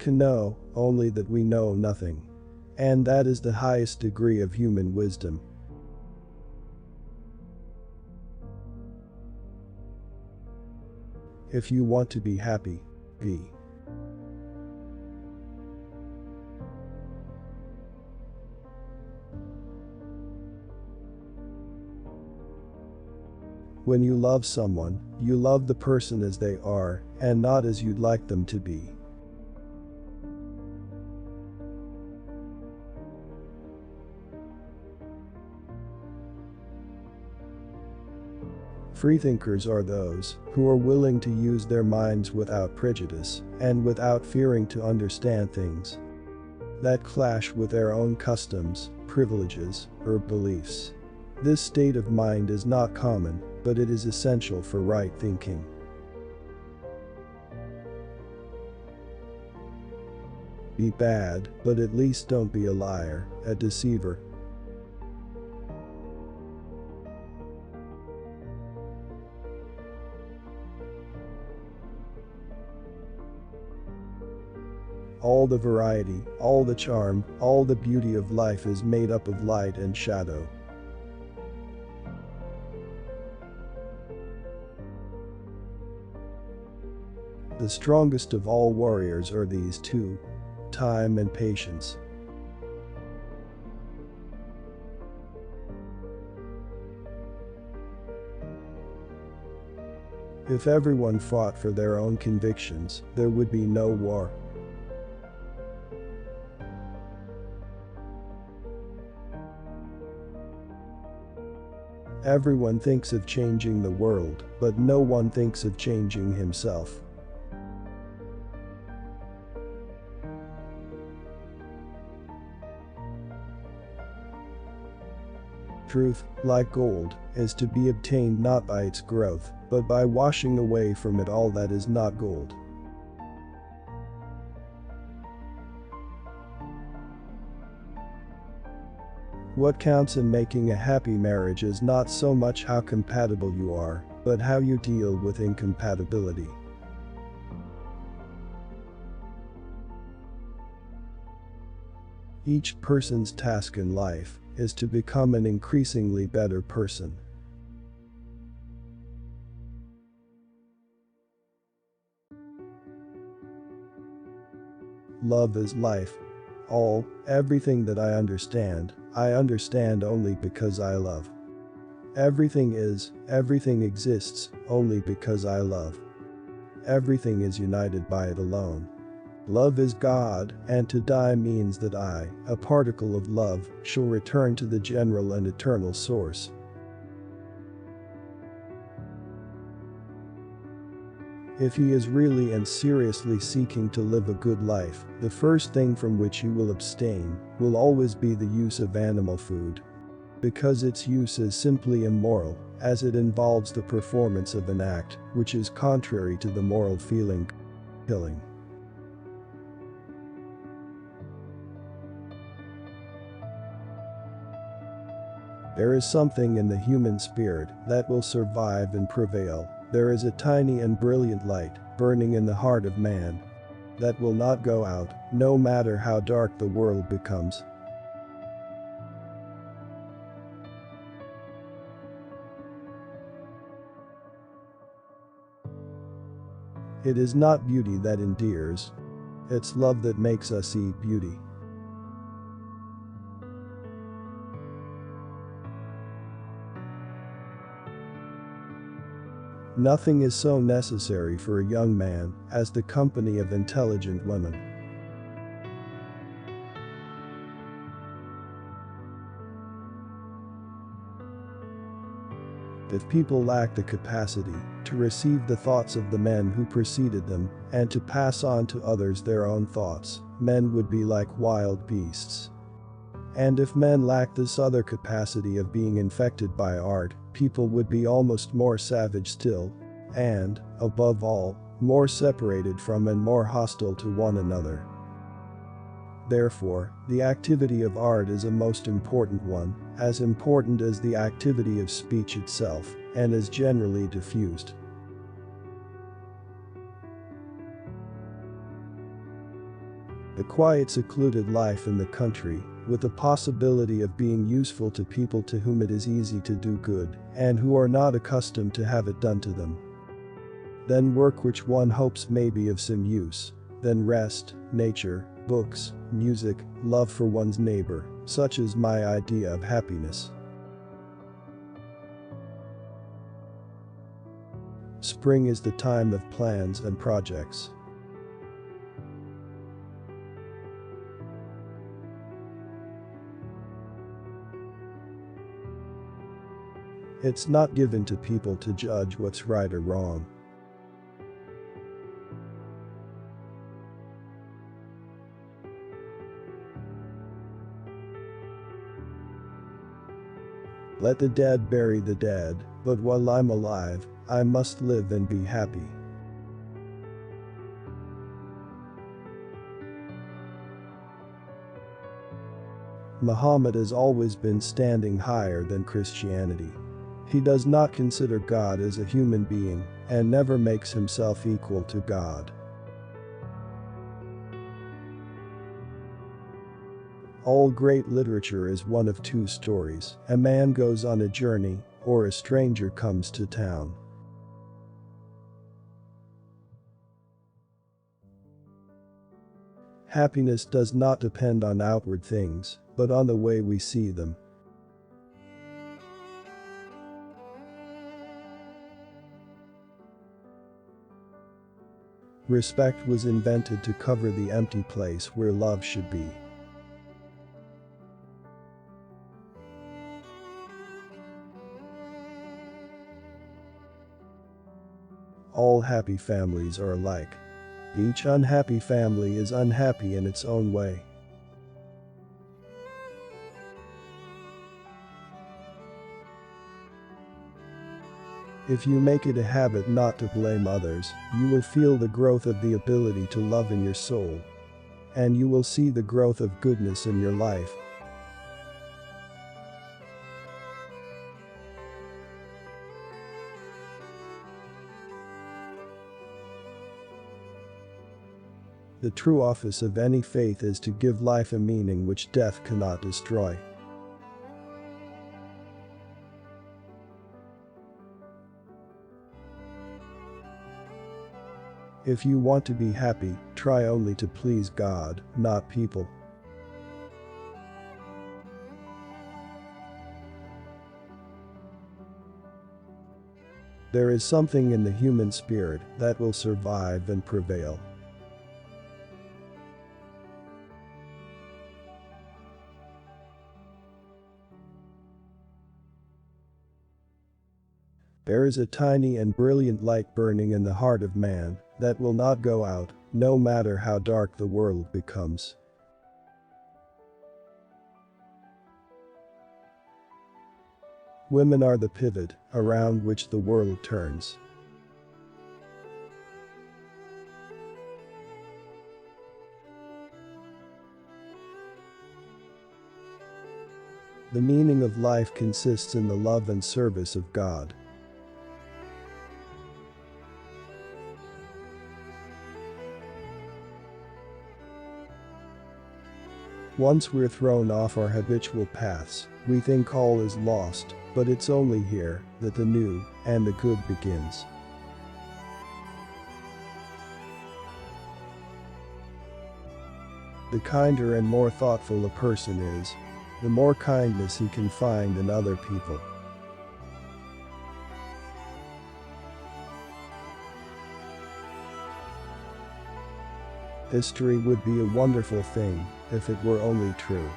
can know only that we know nothing. And that is the highest degree of human wisdom. If you want to be happy, be. When you love someone, you love the person as they are, and not as you'd like them to be. Freethinkers are those who are willing to use their minds without prejudice and without fearing to understand things that clash with their own customs, privileges, or beliefs. This state of mind is not common, but it is essential for right thinking. Be bad, but at least don't be a liar, a deceiver. All the variety, all the charm, all the beauty of life is made up of light and shadow. The strongest of all warriors are these two: time and patience. If everyone fought for their own convictions, there would be no war. Everyone thinks of changing the world, but no one thinks of changing himself. Truth, like gold, is to be obtained not by its growth, but by washing away from it all that is not gold. What counts in making a happy marriage is not so much how compatible you are, but how you deal with incompatibility. Each person's task in life is to become an increasingly better person. Love is life. Everything that I understand only because I love. Everything exists only because I love. Everything is united by it alone. Love is God, and to die means that I, a particle of love, shall return to the general and eternal source. If he is really and seriously seeking to live a good life, the first thing from which he will abstain will always be the use of animal food, because its use is simply immoral, as it involves the performance of an act which is contrary to the moral feeling: killing. There is something in the human spirit that will survive and prevail. There is a tiny and brilliant light burning in the heart of man that will not go out, no matter how dark the world becomes. It is not beauty that endears. It's love that makes us see beauty. Nothing is so necessary for a young man as the company of intelligent women. If people lack the capacity to receive the thoughts of the men who preceded them and to pass on to others their own thoughts, men would be like wild beasts. And if men lack this other capacity of being infected by art, people would be almost more savage still, and, above all, more separated from and more hostile to one another. Therefore, the activity of art is a most important one, as important as the activity of speech itself, and is generally diffused. . The quiet, secluded life in the country, with the possibility of being useful to people to whom it is easy to do good, and who are not accustomed to have it done to them. Then work which one hopes may be of some use. Then rest, nature, books, music, love for one's neighbor, such is my idea of happiness. Spring is the time of plans and projects. It's not given to people to judge what's right or wrong. Let the dead bury the dead, but while I'm alive, I must live and be happy. Muhammad has always been standing higher than Christianity. He does not consider God as a human being, and never makes himself equal to God. All great literature is one of two stories: a man goes on a journey, or a stranger comes to town. Happiness does not depend on outward things, but on the way we see them. Respect was invented to cover the empty place where love should be. All happy families are alike. Each unhappy family is unhappy in its own way. If you make it a habit not to blame others, you will feel the growth of the ability to love in your soul. And you will see the growth of goodness in your life. The true office of any faith is to give life a meaning which death cannot destroy. If you want to be happy, try only to please God, not people. There is something in the human spirit that will survive and prevail. There is a tiny and brilliant light burning in the heart of man that will not go out, no matter how dark the world becomes. Women are the pivot around which the world turns. The meaning of life consists in the love and service of God. Once we're thrown off our habitual paths, we think all is lost, but it's only here that the new and the good begins. The kinder and more thoughtful a person is, the more kindness he can find in other people. History would be a wonderful thing if it were only true.